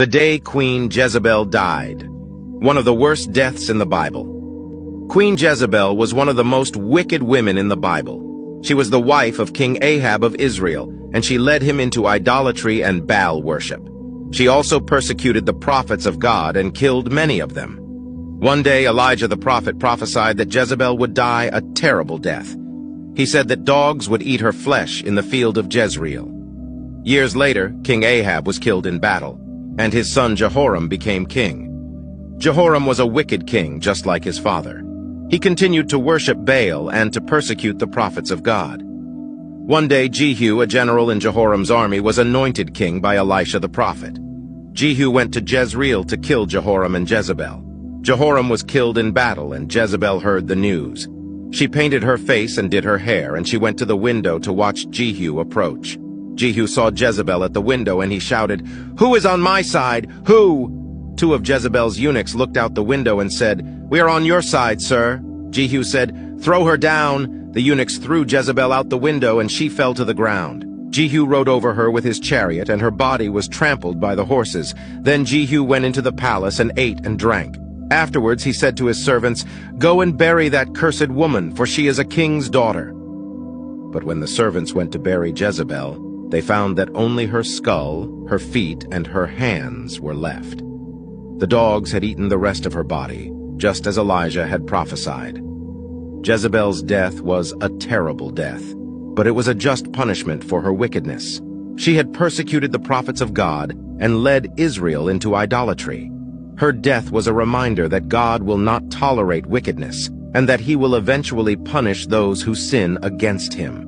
The day Queen Jezebel died. One of the worst deaths in the Bible. Queen Jezebel was one of the most wicked women in the Bible. She was the wife of King Ahab of Israel, and she led him into idolatry and Baal worship. She also persecuted the prophets of God and killed many of them. One day Elijah the prophet prophesied that Jezebel would die a terrible death. He said that dogs would eat her flesh in the field of Jezreel. Years later, King Ahab was killed in battle, and his son Jehoram became king. Jehoram was a wicked king, just like his father. He continued to worship Baal and to persecute the prophets of God. One day Jehu, a general in Jehoram's army, was anointed king by Elisha the prophet. Jehu went to Jezreel to kill Jehoram and Jezebel. Jehoram was killed in battle, and Jezebel heard the news. She painted her face and did her hair, and she went to the window to watch Jehu approach. Jehu saw Jezebel at the window, and he shouted, "Who is on my side? Who?" Two of Jezebel's eunuchs looked out the window and said, "We are on your side, sir." Jehu said, "Throw her down." The eunuchs threw Jezebel out the window, and she fell to the ground. Jehu rode over her with his chariot, and her body was trampled by the horses. Then Jehu went into the palace and ate and drank. Afterwards he said to his servants, "Go and bury that cursed woman, for she is a king's daughter." But when the servants went to bury Jezebel, they found that only her skull, her feet, and her hands were left. The dogs had eaten the rest of her body, just as Elijah had prophesied. Jezebel's death was a terrible death, but it was a just punishment for her wickedness. She had persecuted the prophets of God and led Israel into idolatry. Her death was a reminder that God will not tolerate wickedness, and that he will eventually punish those who sin against him.